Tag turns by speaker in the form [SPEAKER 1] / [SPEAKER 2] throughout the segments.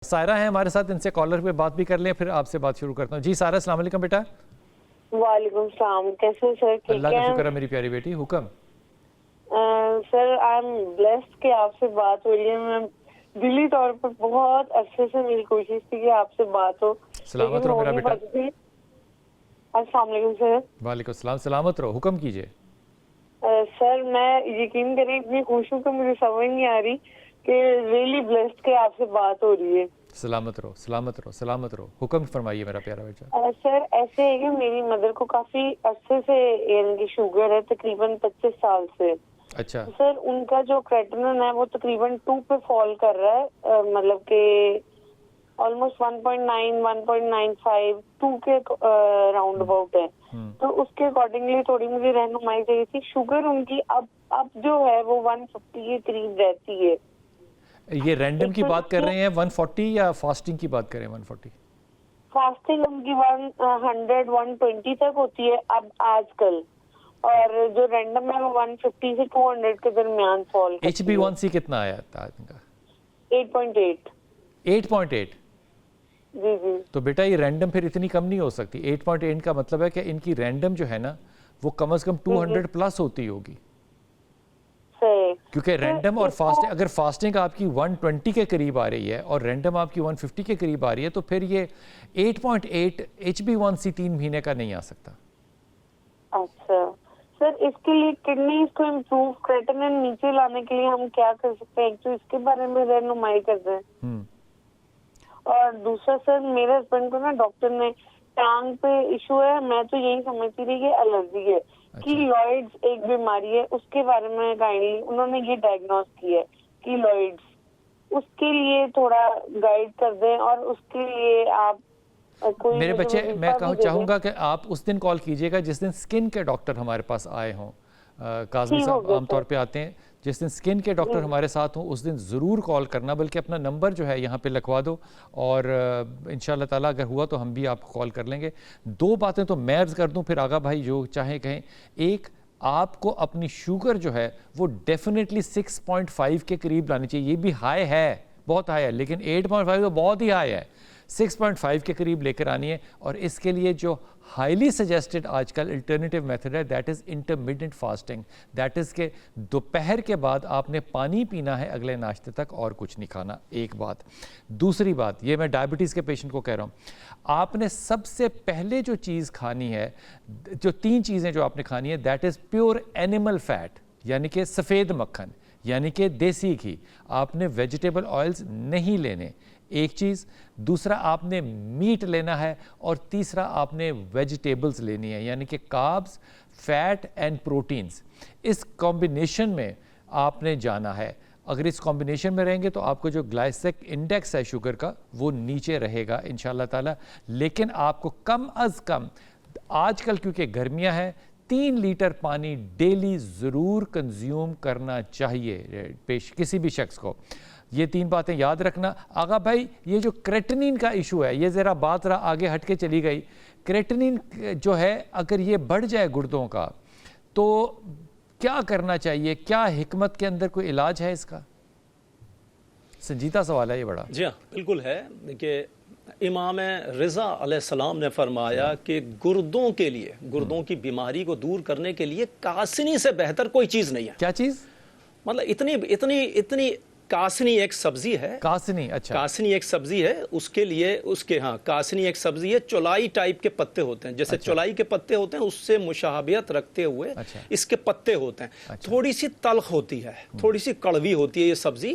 [SPEAKER 1] سائرہ ہیں ہمارے ساتھ، ان سے کالر پہ بات بھی کر لیں، پھر آپ سے بات شروع کرتا ہوں. جی سائرہ، السلام علیکم بیٹا.
[SPEAKER 2] وعلیکم السلام. کیسے ہیں سر؟ ٹھیک ہے؟
[SPEAKER 1] اللہ کا شکر ہے میری پیاری بیٹی. حکم.
[SPEAKER 2] سر آئی ایم بلیسڈ کہ آپ سے بات ہو رہی ہے. میں دلی طور پر بہت عرصے سے میری کوشش تھی کہ آپ سے بات ہو،
[SPEAKER 1] سلامت رہو میرا بیٹا.
[SPEAKER 2] السلام علیکم سر.
[SPEAKER 1] وعلیکم السلام. سلامت رہو. حکم کیجئے.
[SPEAKER 2] سر میں یقین کریں اتنی خوش ہوں کہ مجھے سمجھ نہیں آ رہی کہ ریئلی بلیسڈ کہ آپ سے بات ہو رہی ہے.
[SPEAKER 1] سلامت رہو، سلامت رہو، سلامت رہو. حکم فرمائیے میرا پیارا بیٹا.
[SPEAKER 2] سر ایسے ہے کہ میری مدر کو کافی عرصے سے یعنی کہ شوگر ہے، تقریباً 25 سال سے.
[SPEAKER 1] اچھا.
[SPEAKER 2] سر ان کا جو کریٹنن ہے وہ تقریباً 2 پہ فال کر رہا ہے، مطلب کہ آلموسٹ 1.9 1.95 2 کے راؤنڈ اباؤٹ ہے. تو اس کے اکارڈنگلی تھوڑی مجھے رہنمائی چاہیے تھی. شوگر ان کی اب جو ہے وہ 150 کے قریب رہتی ہے.
[SPEAKER 1] یہ رینڈم کی بات کر رہے ہیں 140 یا فاسٹنگ کی بات کر رہے ہیں 140؟
[SPEAKER 2] فاسٹنگ ان کی 100 120 تک ہوتی ہے اب آج کل، اور جو رینڈم ہے وہ 150 سے 200 کے درمیان فال کرتی ہے.
[SPEAKER 1] HbA1c کتنا آیا تھا ان کا؟
[SPEAKER 2] 8.8.
[SPEAKER 1] 8.8.
[SPEAKER 2] جی جی.
[SPEAKER 1] تو بیٹا یہ رینڈم پھر اتنی کم نہیں ہو سکتی. 8.8 کا مطلب ہے کہ ان کی رینڈم جو ہے نا وہ کم از کم 200 پلس ہوتی ہوگی. کیونکہ رینڈم اور فاسٹنگ، اگر فاسٹنگ آپ کی 120 کے قریب آ رہی ہے اور رینڈم آپ کی 150 کے قریب آ رہی ہے تو پھر یہ 8.8 HbA1c 3 مہینے کا نہیں آ سکتا.
[SPEAKER 2] اچھا سر، اس کے لیے کڈنیز کو امپروو کریٹنن نیچے لانے کے لیے ہم کیا کر سکتے ہیں؟ ایک تو اس کے بارے میں رہنمائی کر دیں. اور دوسرا سر، میرے ہسبینڈ کو نا ڈاکٹر نے ٹانگ پہ ایشو ہے، میں تو یہی سمجھتی رہی کہ الرجی ہے. کیلوئڈز ایک بیماری ہے، اس کے بارے میں کائنڈلی انہوں نے یہ ڈائگنوز کی ہے کیلوئڈز. اس کے لیے تھوڑا گائیڈ کر دیں، اور اس کے لیے آپ
[SPEAKER 1] میرے بچے میں چاہوں گا کہ آپ اس دن کال کیجئے گا جس دن سکن کے ڈاکٹر ہمارے پاس آئے ہوں. کاظمی صاحب عام طور پہ آتے ہیں. جس دن سکن کے ڈاکٹر ہمارے ساتھ ہوں اس دن ضرور کال کرنا، بلکہ اپنا نمبر جو ہے یہاں پہ لکھوا دو، اور انشاءاللہ تعالیٰ اگر ہوا تو ہم بھی آپ کو کال کر لیں گے. 2 باتیں تو میں عرض کر دوں، پھر آغا بھائی جو چاہیں کہیں. ایک، آپ کو اپنی شوگر جو ہے وہ ڈیفینیٹلی 6.5 کے قریب لانی چاہیے. یہ بھی ہائی ہے، بہت ہائی ہے، لیکن 8.5 تو بہت ہی ہائی ہے. 6.5 کے قریب لے کر آنی ہے. اور اس کے لیے جو ہائیلی سجیسٹڈ آج کل الٹرنیٹیو میتھڈ ہے that is intermediate fasting. That is کہ دوپہر کے بعد آپ نے پانی پینا ہے اگلے ناشتے تک، اور کچھ نہیں کھانا. ایک بات. دوسری بات، یہ میں ڈائبٹیز کے پیشنٹ کو کہہ رہا ہوں، آپ نے سب سے پہلے جو چیز کھانی ہے، جو 3 چیزیں جو آپ نے کھانی ہے، that is pure animal fat, یعنی کہ سفید مکھن، یعنی کہ دیسی گھی. آپ نے ویجیٹیبل آئلز نہیں لینے، ایک چیز. دوسرا آپ نے میٹ لینا ہے، اور تیسرا آپ نے ویجیٹیبلز لینی ہے، یعنی کہ کاربز، فیٹ اینڈ پروٹینز. اس کمبینیشن میں آپ نے جانا ہے. اگر اس کمبینیشن میں رہیں گے تو آپ کو جو گلائسیمک انڈیکس ہے شوگر کا وہ نیچے رہے گا انشاءاللہ تعالی. لیکن آپ کو کم از کم آج کل کیونکہ گرمیاں ہیں 3 لیٹر پانی ڈیلی ضرور کنزیوم کرنا چاہیے کسی بھی شخص کو. یہ 3 باتیں یاد رکھنا. آغا بھائی یہ جو کریٹنین کا ایشو ہے، یہ ذرا بات آگے ہٹ کے چلی گئی. کریٹنین جو ہے اگر یہ بڑھ جائے گردوں کا تو کیا کرنا چاہیے؟ کیا حکمت کے اندر کوئی علاج ہے اس کا؟ سنجیدہ سوال ہے یہ بڑا.
[SPEAKER 3] جی ہاں بالکل ہے. کہ امام رضا علیہ السلام نے فرمایا کہ گردوں کے لیے، گردوں کی بیماری کو دور کرنے کے لیے کاسنی سے بہتر کوئی چیز نہیں ہے.
[SPEAKER 1] کیا چیز؟
[SPEAKER 3] مطلب اتنی کاسنی ایک سبزی ہے.
[SPEAKER 1] کاسنی؟ اچھا.
[SPEAKER 3] کاسنی ایک سبزی ہے. اس کے لیے کاسنی ایک سبزی ہے. چولائی ٹائپ کے پتے ہوتے ہیں، جیسے چولائی کے پتے ہوتے ہیں اس سے مشابہت رکھتے ہوئے اس کے پتے ہوتے ہیں. تھوڑی سی تلخ ہوتی ہے، تھوڑی سی کڑوی ہوتی ہے یہ سبزی.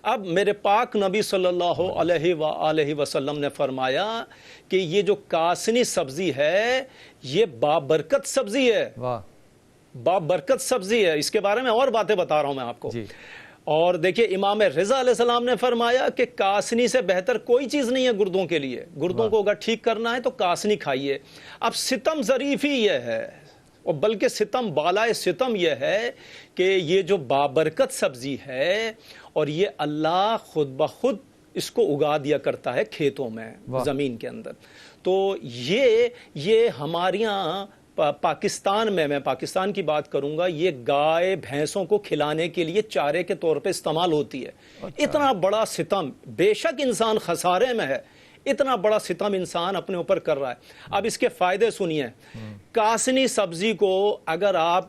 [SPEAKER 3] اب میرے پاک نبی صلی اللہ علیہ وآلہ وسلم نے فرمایا کہ یہ جو کاسنی سبزی ہے یہ بابرکت سبزی ہے. بابرکت سبزی ہے. اس کے بارے میں اور باتیں بتا رہا ہوں میں آپ کو. اور دیکھیں امام رضا علیہ السلام نے فرمایا کہ کاسنی سے بہتر کوئی چیز نہیں ہے گردوں کے لیے. گردوں کو اگر ٹھیک کرنا ہے تو کاسنی کھائیے. اب ستم ظریف ہی یہ ہے، اور بلکہ ستم بالائے ستم یہ ہے کہ یہ جو بابرکت سبزی ہے اور یہ اللہ خود بخود اس کو اگا دیا کرتا ہے کھیتوں میں، زمین کے اندر. تو یہ ہمارے یہاں پاکستان میں پاکستان کی بات کروں گا، یہ گائے بھینسوں کو کھلانے کے لیے چارے کے طور پہ استعمال ہوتی ہے۔ اتنا بڑا ستم، بے شک انسان خسارے میں ہے، اتنا بڑا ستم انسان اپنے اوپر کر رہا ہے۔ اب اس کے فائدے سنیے، کاسنی سبزی کو اگر آپ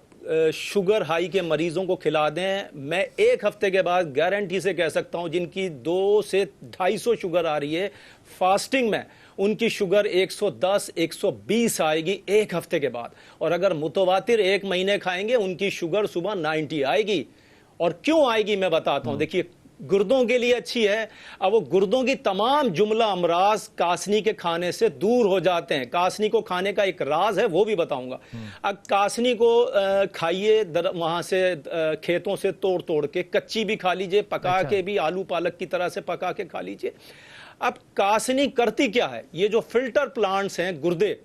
[SPEAKER 3] شوگر ہائی کے مریضوں کو کھلا دیں، میں 1 ہفتے کے بعد گارنٹی سے کہہ سکتا ہوں جن کی 200 سے 250 شوگر آ رہی ہے فاسٹنگ میں، ان کی شوگر 110 120 آئے گی 1 ہفتے کے بعد۔ اور اگر متواتر 1 مہینے کھائیں گے ان کی شوگر صبح 90 آئے گی۔ اور کیوں آئے گی میں بتاتا ہوں، دیکھیے گردوں کے لیے اچھی ہے۔ اب وہ گردوں کی تمام جملہ امراض کاسنی کے کھانے سے دور ہو جاتے ہیں۔ کاسنی کو کھانے کا ایک راز ہے، وہ بھی بتاؤں گا۔ اب کاسنی کو کھائیے، وہاں سے کھیتوں سے توڑ کے، کچی بھی کھا لیجئے، پکا کے بھی، آلو پالک کی طرح سے پکا کے کھا لیجئے۔ اب کاسنی کرتی کیا ہے، یہ جو فلٹر پلانٹس ہیں گردے،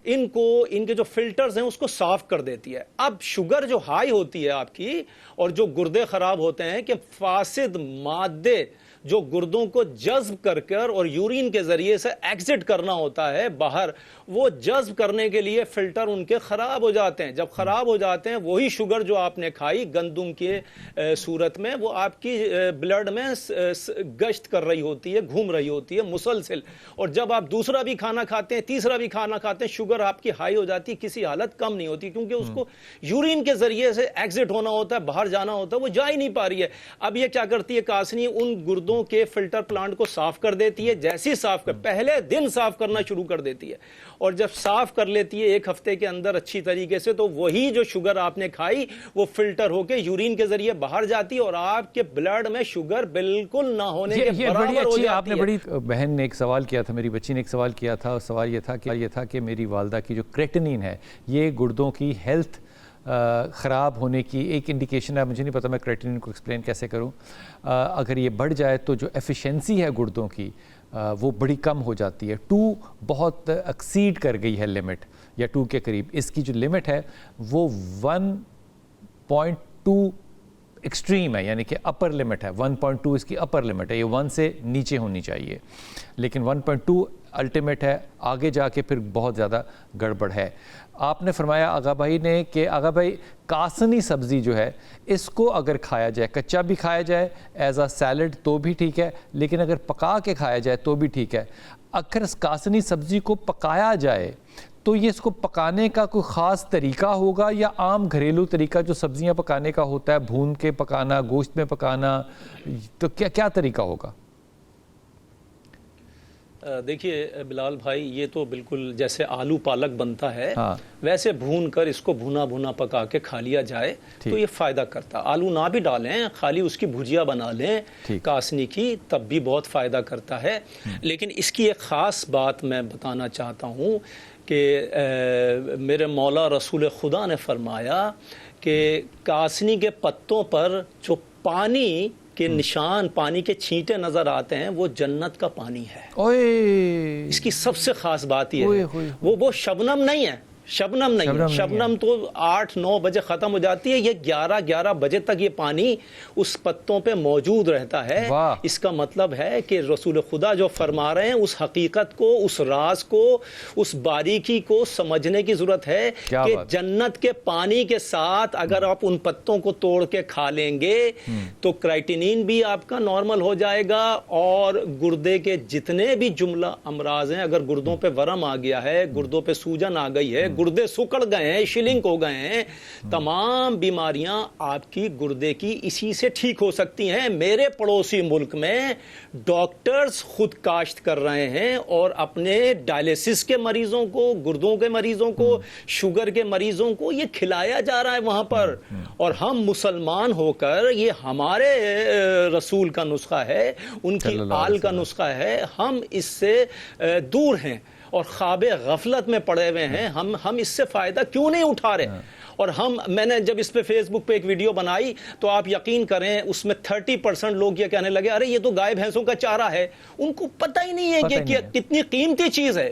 [SPEAKER 3] ان کے جو فلٹرز ہیں اس کو صاف کر دیتی ہے۔ اب شوگر جو ہائی ہوتی ہے آپ کی، اور جو گردے خراب ہوتے ہیں کہ فاسد مادے جو گردوں کو جذب کر اور یورین کے ذریعے سے ایگزٹ کرنا ہوتا ہے باہر، وہ جذب کرنے کے لیے فلٹر ان کے خراب ہو جاتے ہیں۔ جب خراب ہو جاتے ہیں، وہی شوگر جو آپ نے کھائی گندم کے صورت میں، وہ آپ کی بلڈ میں گشت کر رہی ہوتی ہے، گھوم رہی ہوتی ہے مسلسل۔ اور جب آپ دوسرا بھی کھانا کھاتے ہیں، تیسرا بھی کھانا کھاتے ہیں، شوگر آپ کی ہائی ہو جاتی ہے، کسی حالت کم نہیں ہوتی، کیونکہ اس کو یورین کے ذریعے سے ایگزٹ ہونا ہوتا ہے، باہر جانا ہوتا ہے، وہ جا ہی نہیں پا رہی ہے۔ اب یہ کیا کرتی ہے کاسنی، ان گردوں کے فلٹر پلانٹ کو صاف کر دیتی ہے۔ جیسی صاف کر، پہلے دن صاف کرنا شروع کر دیتی ہے، اور جب صاف کر لیتی ہے 1 ہفتے کے اندر اچھی طریقے سے، تو وہی جو شوگر آپ نے کھائی وہ فلٹر ہو کے یورین کے ذریعے باہر جاتی ہے، اور آپ کے بلڈ میں شوگر بالکل نہ ہونے کے برابر ہو جاتی ہے۔
[SPEAKER 1] آپ نے بڑی، بہن نے ایک سوال کیا تھا، میری بچی نے ایک سوال کیا تھا، سوال یہ تھا کہ میری والدہ کی جو کریٹنین ہے، یہ گردوں کی ہیلتھ خراب ہونے کی ایک انڈیکیشن ہے۔ مجھے نہیں پتا میں کریٹنین کو ایکسپلین کیسے کروں۔ اگر یہ بڑھ جائے تو جو ایفیشنسی ہے گردوں کی وہ بڑی کم ہو جاتی ہے۔ 2 بہت ایکسیڈ کر گئی ہے لمٹ، یا 2 کے قریب۔ اس کی جو لمٹ ہے وہ 1.2 ایکسٹریم ہے، یعنی کہ اپر لمٹ ہے۔ 1.2 اس کی اپر لمٹ ہے، یہ 1 سے نیچے ہونی چاہیے، لیکن 1.2 الٹیمیٹ ہے۔ آگے جا کے پھر بہت زیادہ گڑبڑ ہے۔ آپ نے فرمایا آغا بھائی نے کہ آغا بھائی کاسنی سبزی جو ہے اس کو اگر کھایا جائے، کچا بھی کھایا جائے ایز اے سیلڈ تو بھی ٹھیک ہے، لیکن اگر پکا کے کھایا جائے تو بھی ٹھیک ہے۔ اگر اس کاسنی سبزی کو پکایا جائے تو یہ اس کو پکانے کا کوئی خاص طریقہ ہوگا، یا عام گھریلو طریقہ جو سبزیاں پکانے کا ہوتا ہے، بھون کے پکانا، گوشت میں پکانا، تو کیا طریقہ ہوگا؟
[SPEAKER 3] دیکھیے بلال بھائی، یہ تو بالکل جیسے آلو پالک بنتا ہے ویسے بھون کر اس کو بھونا پکا کے کھا لیا جائے تو یہ فائدہ کرتا ہے۔ آلو نہ بھی ڈالیں، خالی اس کی بھجیا بنا لیں کاسنی کی، تب بھی بہت فائدہ کرتا ہے۔ لیکن اس کی ایک خاص بات میں بتانا چاہتا ہوں کہ میرے مولا رسول خدا نے فرمایا کہ کاسنی کے پتوں پر جو پانی کے نشان، پانی کے چھینٹے نظر آتے ہیں، وہ جنت کا پانی ہے۔ اس کی سب سے خاص بات یہ ہے، وہ شبنم نہیں ہے، شبنم تو 8-9 بجے ختم ہو جاتی ہے، یہ 11 بجے تک یہ پانی اس پتوں پہ موجود رہتا ہے۔ اس کا مطلب ہے کہ رسول خدا جو فرما رہے ہیں، اس حقیقت کو، اس راز کو، اس باریکی کو سمجھنے کی ضرورت ہے کہ جنت کے پانی کے ساتھ اگر آپ ان پتوں کو توڑ کے کھا لیں گے تو کرائٹینین بھی آپ کا نارمل ہو جائے گا، اور گردے کے جتنے بھی جملہ امراض ہیں، اگر گردوں پہ ورم آ گیا ہے، گردوں پہ سوجن آ گئی ہے، گردے سکڑ گئے ہیں، شلنک ہو گئے ہیں، تمام بیماریاں آپ کی گردے کی اسی سے ٹھیک ہو سکتی ہیں۔ میرے پڑوسی ملک میں ڈاکٹرز خود کاشت کر رہے ہیں اور اپنے ڈائلیسس کے مریضوں کو، گردوں کے مریضوں کو، شوگر کے مریضوں کو یہ کھلایا جا رہا ہے وہاں پر، اور ہم مسلمان ہو کر، یہ ہمارے رسول کا نسخہ ہے، ان کی آل کا نسخہ ہے، ہم اس سے دور ہیں اور خواب غفلت میں پڑے ہوئے ہیں۔ ہم اس سے فائدہ کیوں نہیں اٹھا رہے؟ اور میں نے جب اس پہ فیس بک پہ ایک ویڈیو بنائی تو آپ یقین کریں اس میں 30% لوگ یہ کہنے لگے ارے یہ تو گائے بھینسوں کا چارہ ہے۔ ان کو پتہ ہی نہیں ہے کہ کتنی قیمتی چیز ہے،